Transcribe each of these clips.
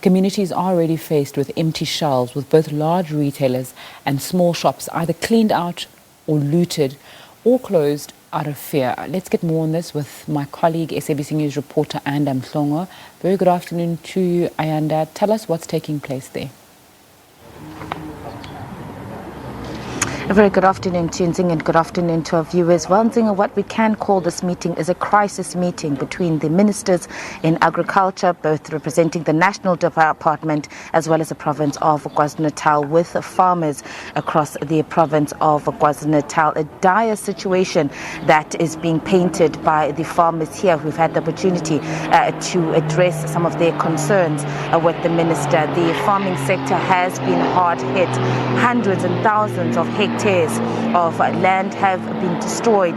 Communities are already faced with empty shelves, with both large retailers and small shops either cleaned out or looted or closed out of fear. Let's get more on this with my colleague, SABC News reporter Ayanda Mhlongo. Very good afternoon to you, Ayanda. Tell us what's taking place there. A very good afternoon to Nzing and good afternoon to our viewers. Well, Nzing, what we can call this meeting is a crisis meeting between the ministers in agriculture, both representing the National Department as well as the province of KwaZulu-Natal, with farmers across the province of KwaZulu-Natal. A dire situation that is being painted by the farmers here who've had the opportunity to address some of their concerns with the minister. The farming sector has been hard hit. Hundreds and thousands of hectares of land have been destroyed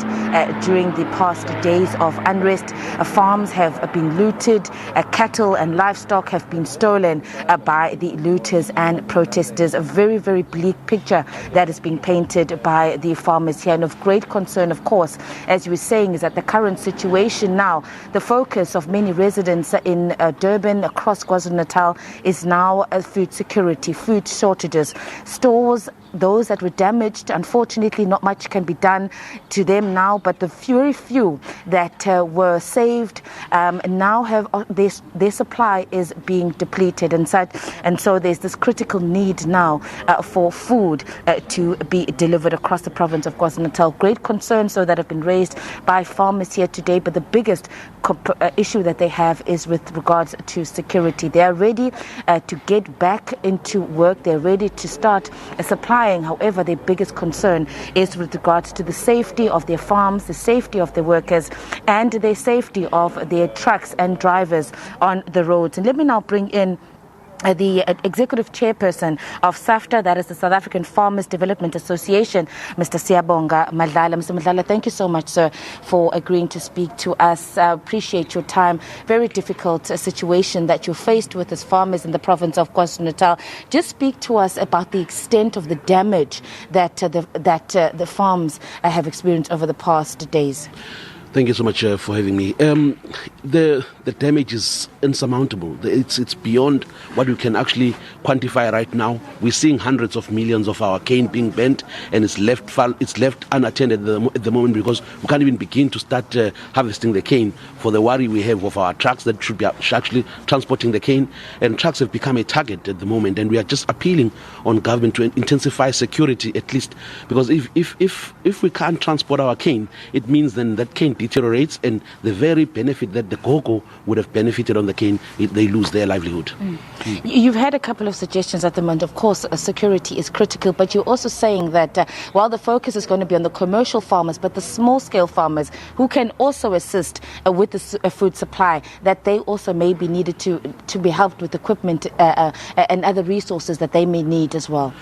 during the past days of unrest. Farms have been looted, cattle and livestock have been stolen by the looters and protesters. A very, very bleak picture that is being painted by the farmers here. And of great concern, of course, as you were saying, is that the current situation now, the focus of many residents in Durban, across KwaZulu-Natal, is now food security, food shortages. Stores, those that were damaged, unfortunately not much can be done to them now, but the very few that were saved now have their supply is being depleted and such, and so there's this critical need now for food to be delivered across the province of KwaZulu-Natal. Great concerns so that have been raised by farmers here today, but the biggest issue that they have is with regards to security. They are ready to get back into work. They're ready to start supplying. However, their biggest concern is with regards to the safety of their farms, the safety of the workers, and the safety of their trucks and drivers on the roads. And let me now bring in the executive chairperson of SAFTA, that is the South African Farmers Development Association, Mr. Siyabonga Madlala. Mr. Madlala, thank you so much, sir, for agreeing to speak to us. Appreciate your time. Very difficult situation that you're faced with as farmers in the province of KwaZulu-Natal. Just speak to us about the extent of the damage that the farms have experienced over the past days. Thank you so much for having me. The damage is insurmountable. It's beyond what we can actually quantify right now. We're seeing hundreds of millions of our cane being bent, and it's left unattended at the moment because we can't even begin to start harvesting the cane for the worry we have of our trucks that should be actually transporting the cane. And trucks have become a target at the moment, and we are just appealing on government to intensify security at least, because if we can't transport our cane, it means then that cane deteriorates, and the very benefit that the Thoko would have benefited on the cane, they lose their livelihood. You've had a couple of suggestions at the moment. Of course, security is critical, but you're also saying that while the focus is going to be on the commercial farmers, but the small-scale farmers who can also assist with the food supply, that they also may be needed to be helped with equipment and other resources that they may need as well.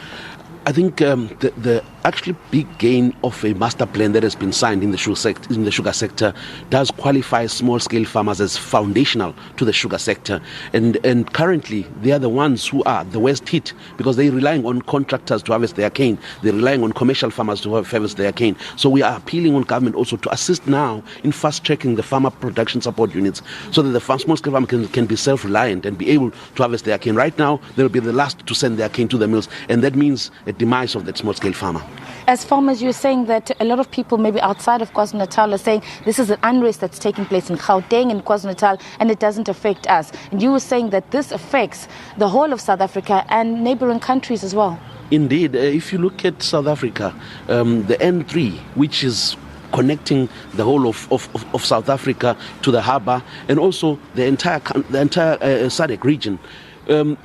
I think the actually big gain of a master plan that has been signed in the sugar sector does qualify small-scale farmers as foundational to the sugar sector, and currently they are the ones who are the worst hit because they're relying on contractors to harvest their cane. They're relying on commercial farmers to harvest their cane. So we are appealing on government also to assist now in fast-tracking the farmer production support units so that the small-scale farmer can be self-reliant and be able to harvest their cane. Right now, they'll be the last to send their cane to the mills, and that means a demise of that small-scale farmer. As farmers, you're saying that a lot of people maybe outside of KwaZulu-Natal are saying this is an unrest that's taking place in Gauteng and KwaZulu-Natal and it doesn't affect us. And you were saying that this affects the whole of South Africa and neighboring countries as well. Indeed. If you look at South Africa, the N3, which is connecting the whole of South Africa to the harbour, and also the entire SADC region,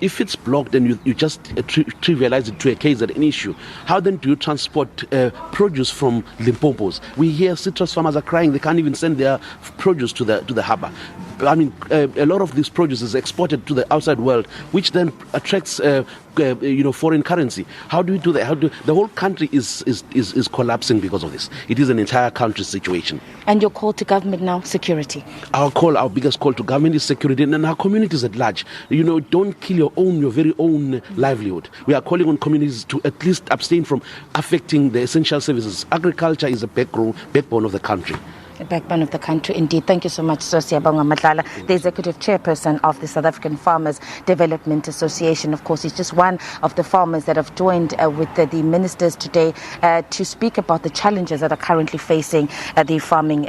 if it's blocked and you just trivialize it to a case at an issue, how then do you transport produce from Limpopo's? We hear citrus farmers are crying they can't even send their produce to the harbour. I mean, a lot of this produce is exported to the outside world, which then attracts foreign currency. How do we do that? The whole country is collapsing because of this. It is an entire country situation. And your call to government now, security? Our biggest call to government is security, and our communities at large. Don't kill your very own livelihood. We are calling on communities to at least abstain from affecting the essential services. Agriculture is a backbone of the country. The backbone of the country, indeed. Thank you so much, Ayanda Mhlongo, the Executive Chairperson of the South African Farmers Development Association. Of course, he's just one of the farmers that have joined with the ministers today to speak about the challenges that are currently facing the farming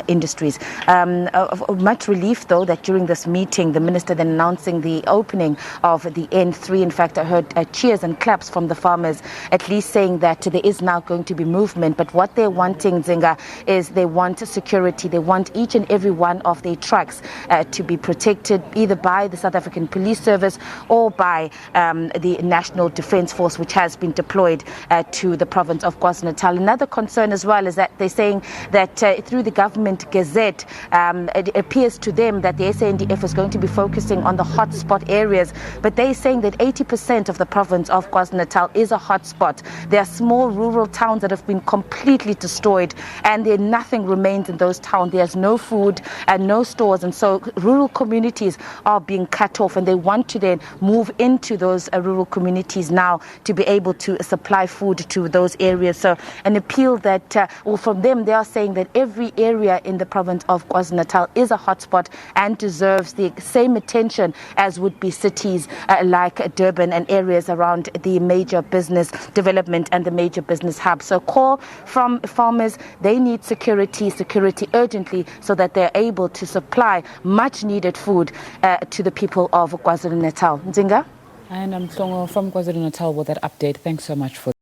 industries. Much relief, though, that during this meeting, the minister then announcing the opening of the N3. In fact, I heard cheers and claps from the farmers, at least saying that there is now going to be movement. But what they're wanting, Zinga, is they want security. They want each and every one of their trucks to be protected either by the South African Police Service or by the National Defence Force, which has been deployed to the province of KwaZulu-Natal. Another concern as well is that they're saying that through the government gazette, it appears to them that the SANDF is going to be focusing on the hotspot areas, but they're saying that 80% of the province of KwaZulu-Natal is a hotspot. There are small rural towns that have been completely destroyed, and nothing remains in those towns. There's no food and no stores, and so rural communities are being cut off, and they want to then move into those rural communities now to be able to supply food to those areas. So an appeal that, from them, they are saying that every area in the province of KwaZulu-Natal is a hotspot and deserves the same attention as would be cities like Durban and areas around the major business development and the major business hub. So call from farmers, they need security urgently so that they're able to supply much needed food to the people of KwaZulu-Natal. Nzinga? And Mhlongo from KwaZulu-Natal with that update. Thanks so much for